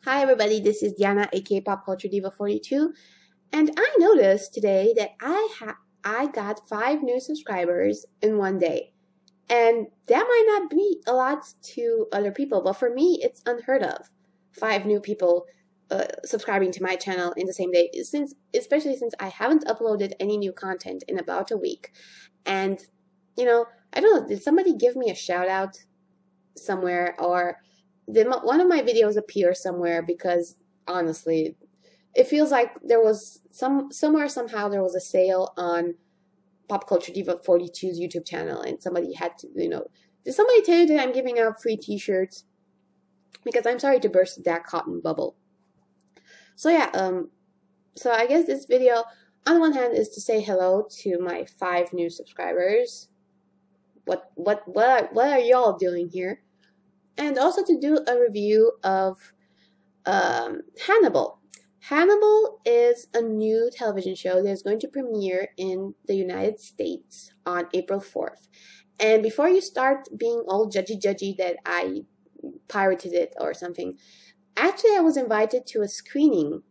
Hi everybody, this is Diana, aka Pop Culture Diva 42, and I noticed today that I got 5 new subscribers in one day. And that might not be a lot to other people, but for me it's unheard of. 5 new people subscribing to my channel in the same day, especially since I haven't uploaded any new content in about a week. And I don't know, did somebody give me a shout out somewhere, or did one of my videos appear somewhere? Because honestly, it feels like there was somehow there was a sale on Pop Culture Diva 42's YouTube channel, and somebody had to, did somebody tell you that I'm giving out free t-shirts? Because I'm sorry to burst that cotton bubble. So yeah, so I guess this video, on one hand, is to say hello to my 5 new subscribers. What are y'all doing here? And also to do a review of Hannibal. Hannibal is a new television show that is going to premiere in the United States on April 4th. And before you start being all judgy that I pirated it or something, actually I was invited to a screening.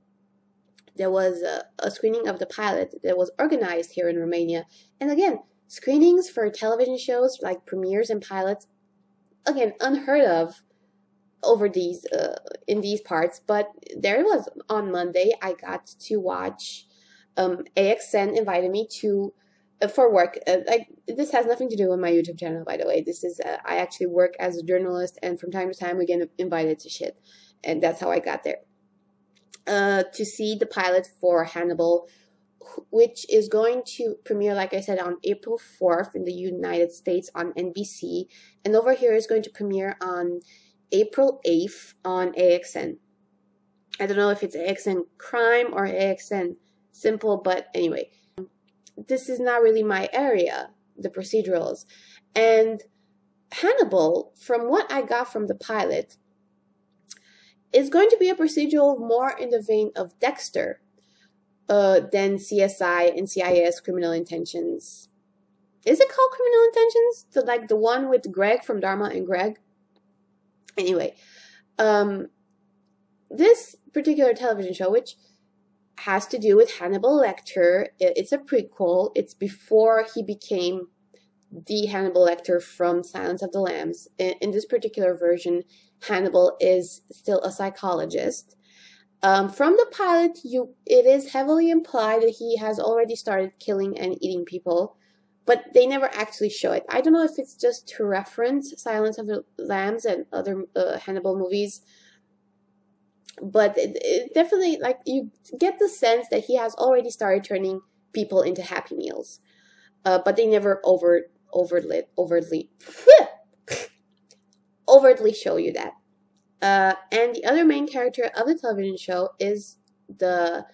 There was a screening of the pilot that was organized here in Romania. And again, screenings for television shows like premieres and pilots, again, unheard of over these in these parts. But there it was on Monday. I got to watch. AXN invited me to for work. Like, this has nothing to do with my YouTube channel, by the way. This is I actually work as a journalist, and from time to time we get invited to shit, and that's how I got there. To see the pilot for Hannibal, which is going to premiere, like I said, on April 4th in the United States on NBC. And over here is going to premiere on April 8th on AXN. I don't know if it's AXN Crime or AXN Simple, but anyway. This is not really my area, the procedurals. And Hannibal, from what I got from the pilot, is going to be a procedural more in the vein of Dexter than CSI and CIS Criminal Intentions. Is it called Criminal Intentions? Like the one with Greg from Dharma and Greg? Anyway, this particular television show, which has to do with Hannibal Lecter, it's a prequel. It's before he became the Hannibal Lecter from Silence of the Lambs. In this particular version, Hannibal is still a psychologist. From the pilot, it is heavily implied that he has already started killing and eating people, but they never actually show it. I don't know if it's just to reference Silence of the Lambs and other Hannibal movies, but it definitely, like, you get the sense that he has already started turning people into Happy Meals, but they never overtly show you that. And the other main character of the television show is the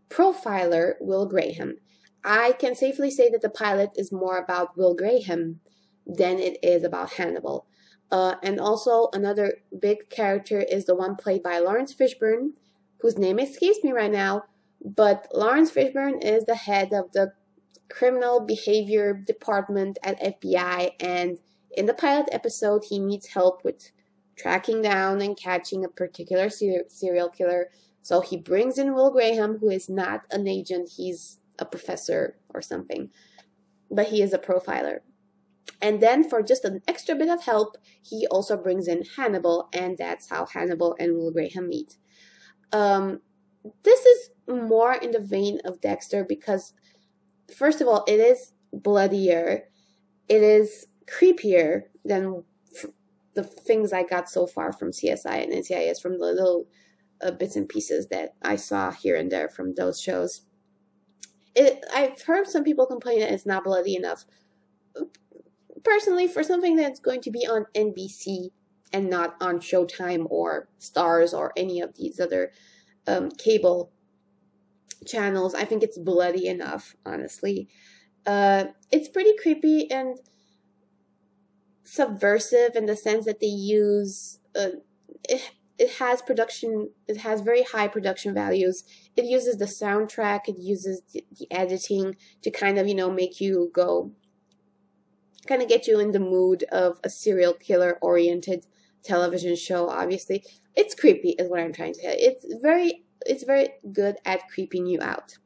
profiler, Will Graham. I can safely say that the pilot is more about Will Graham than it is about Hannibal. And also another big character is the one played by Lawrence Fishburne, whose name escapes me right now, but Lawrence Fishburne is the head of the criminal behavior department at FBI, and in the pilot episode he needs help with tracking down and catching a particular serial killer. So he brings in Will Graham, who is not an agent, he's a professor or something, but he is a profiler. And then for just an extra bit of help, he also brings in Hannibal, and that's how Hannibal and Will Graham meet. This is more in the vein of Dexter because, first of all, it is bloodier, it is creepier than the things I got so far from CSI and NCIS, from the little bits and pieces that I saw here and there from those shows. I've heard some people complain that it's not bloody enough. Personally, for something that's going to be on NBC and not on Showtime or Stars or any of these other cable channels, I think it's bloody enough, honestly. It's pretty creepy and subversive in the sense that they use it has very high production values. It uses the soundtrack, it uses the editing to kind of, make you go, kind of get you in the mood of a serial killer oriented television show, obviously. It's creepy is what I'm trying to say. It's very good at creeping you out.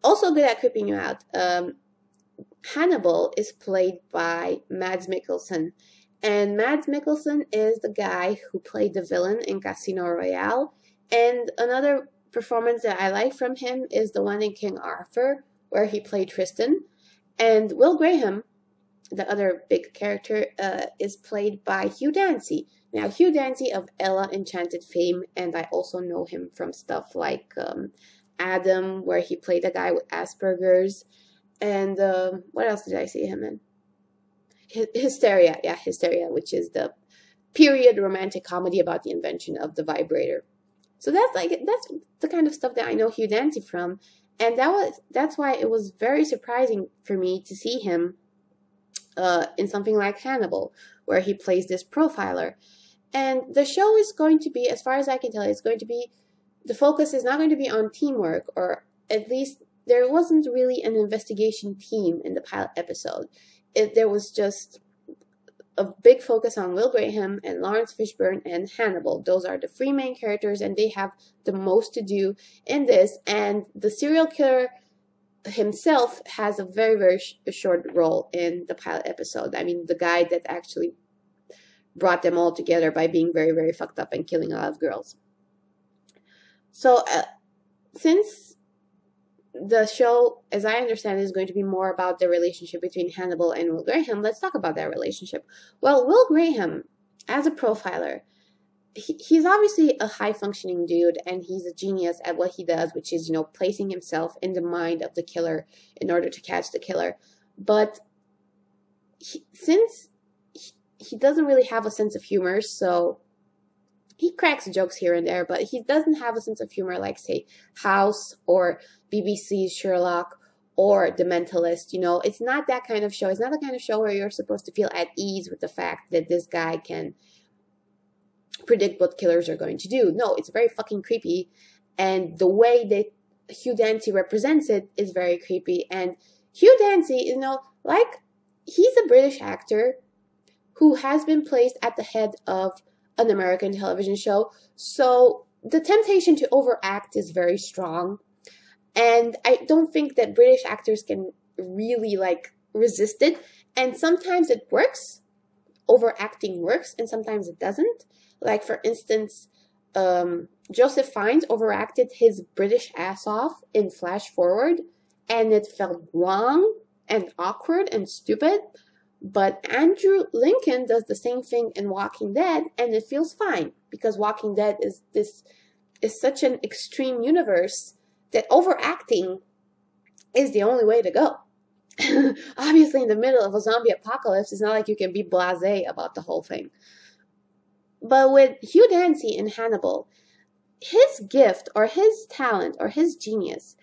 Also good at creeping you out. Hannibal is played by Mads Mikkelsen. And Mads Mikkelsen is the guy who played the villain in Casino Royale. And another performance that I like from him is the one in King Arthur, where he played Tristan. And Will Graham, the other big character, is played by Hugh Dancy. Now, Hugh Dancy of Ella Enchanted fame, and I also know him from stuff like Adam, where he played a guy with Asperger's. And what else did I see him in? Hysteria, yeah, Hysteria, which is the period romantic comedy about the invention of the vibrator. So that's the kind of stuff that I know Hugh Dancy from, and that's why it was very surprising for me to see him in something like Hannibal, where he plays this profiler. And the show is going to be, as far as I can tell, it's going to be, the focus is not going to be on teamwork, or at least there wasn't really an investigation team in the pilot episode. There was just a big focus on Will Graham and Lawrence Fishburne and Hannibal. Those are the three main characters, and they have the most to do in this. And the serial killer himself has a very, very short role in the pilot episode. I mean, the guy that actually brought them all together by being very, very fucked up and killing a lot of girls. So, since the show, as I understand, is going to be more about the relationship between Hannibal and Will Graham, let's talk about that relationship. Well, Will Graham, as a profiler, he's obviously a high-functioning dude, and he's a genius at what he does, which is, placing himself in the mind of the killer in order to catch the killer. But since he doesn't really have a sense of humor, so he cracks jokes here and there, but he doesn't have a sense of humor like, say, House or BBC's Sherlock or The Mentalist. It's not that kind of show. It's not the kind of show where you're supposed to feel at ease with the fact that this guy can predict what killers are going to do. No, it's very fucking creepy, and the way that Hugh Dancy represents it is very creepy. And Hugh Dancy, like, he's a British actor who has been placed at the head of an American television show, so the temptation to overact is very strong, and I don't think that British actors can really, resist it. And sometimes it works, overacting works, and sometimes it doesn't. Like, for instance, Joseph Fiennes overacted his British ass off in Flash Forward, and it felt wrong and awkward and stupid. But Andrew Lincoln does the same thing in Walking Dead, and it feels fine, because Walking Dead is such an extreme universe that overacting is the only way to go. Obviously, in the middle of a zombie apocalypse, it's not like you can be blasé about the whole thing. But with Hugh Dancy in Hannibal, his gift or his talent or his genius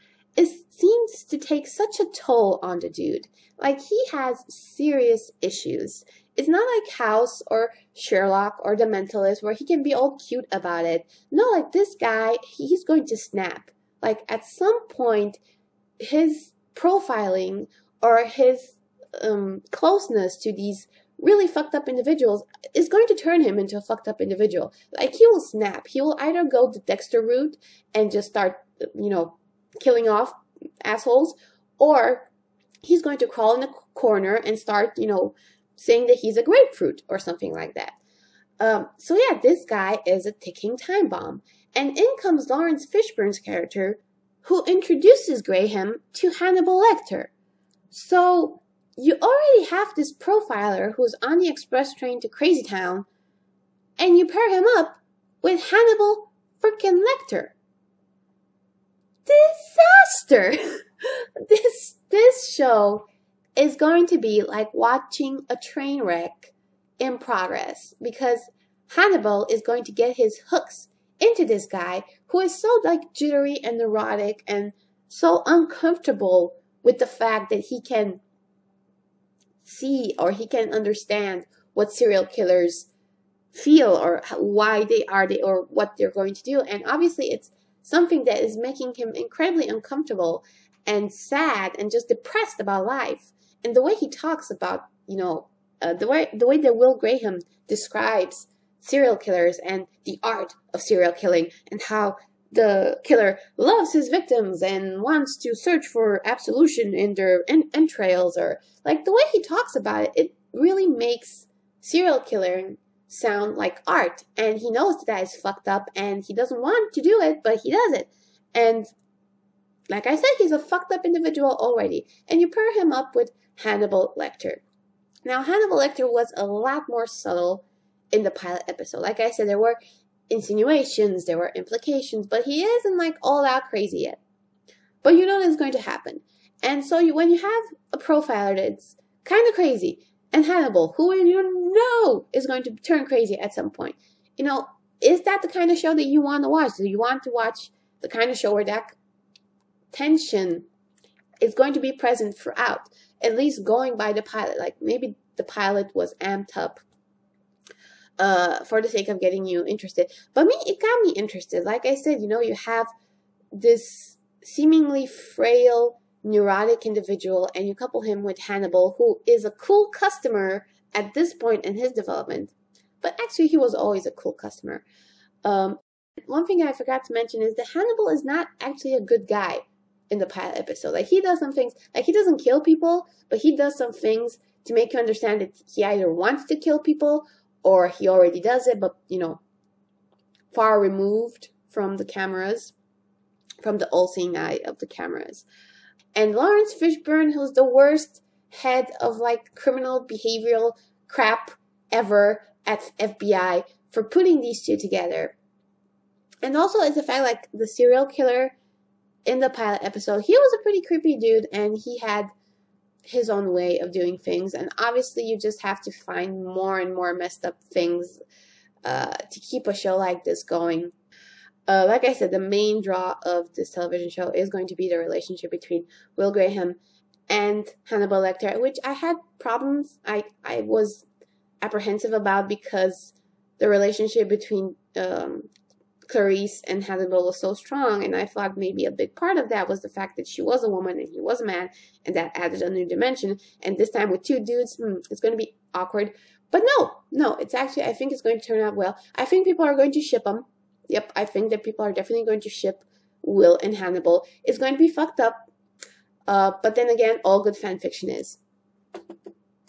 seems to take such a toll on the dude. Like, he has serious issues. It's not like House or Sherlock or The Mentalist where he can be all cute about it. No, like, this guy, he's going to snap. Like, at some point, his profiling or his closeness to these really fucked up individuals is going to turn him into a fucked up individual. Like, he will snap. He will either go the Dexter route and just start, killing off assholes, or he's going to crawl in the corner and start, saying that he's a grapefruit or something like that. So yeah, this guy is a ticking time bomb. And in comes Lawrence Fishburne's character, who introduces Graham to Hannibal Lecter. So you already have this profiler who's on the express train to Crazy Town, and you pair him up with Hannibal frickin' Lecter. Disaster! This show is going to be like watching a train wreck in progress, because Hannibal is going to get his hooks into this guy who is so jittery and neurotic and so uncomfortable with the fact that he can see or he can understand what serial killers feel or why they are or what they're going to do. And obviously it's something that is making him incredibly uncomfortable and sad and just depressed about life. And the way he talks about, the way that Will Graham describes serial killers and the art of serial killing, and how the killer loves his victims and wants to search for absolution in their entrails, or like the way he talks about it, it really makes serial killing sound like art. And he knows that is fucked up and he doesn't want to do it, but he does it. And like I said, he's a fucked up individual already. And you pair him up with Hannibal Lecter. Now, Hannibal Lecter was a lot more subtle in the pilot episode. Like I said, there were insinuations, there were implications, but he isn't like all out crazy yet. But you know that's going to happen. And so when you have a profiler that's kind of crazy, and Hannibal, who you know is going to turn crazy at some point, you know, is that the kind of show that you want to watch? Do you want to watch the kind of show where that tension is going to be present throughout, at least going by the pilot? Like maybe the pilot was amped up for the sake of getting you interested. But me, it got me interested. Like I said, you know, you have this seemingly frail, neurotic individual, and you couple him with Hannibal, who is a cool customer at this point in his development. But actually, he was always a cool customer. One thing I forgot to mention is that Hannibal is not actually a good guy in the pilot episode. Like, he does some things, like he doesn't kill people, but he does some things to make you understand that he either wants to kill people or he already does it, but, you know, far removed from the cameras, from the all-seeing eye of the cameras. And Lawrence Fishburne, who's the worst head of, like, criminal behavioral crap ever at FBI, for putting these two together. And also, it's the fact, like, the serial killer in the pilot episode, he was a pretty creepy dude, and he had his own way of doing things. And obviously, you just have to find more and more messed up things to keep a show like this going. Like I said, the main draw of this television show is going to be the relationship between Will Graham and Hannibal Lecter, which I had problems. I was apprehensive about, because the relationship between Clarice and Hannibal was so strong, and I thought maybe a big part of that was the fact that she was a woman and he was a man, and that added a new dimension. And this time with two dudes, it's going to be awkward. But no, it's actually, I think it's going to turn out well. I think people are going to ship them. Yep, I think that people are definitely going to ship Will and Hannibal. It's going to be fucked up, but then again, all good fan fiction is.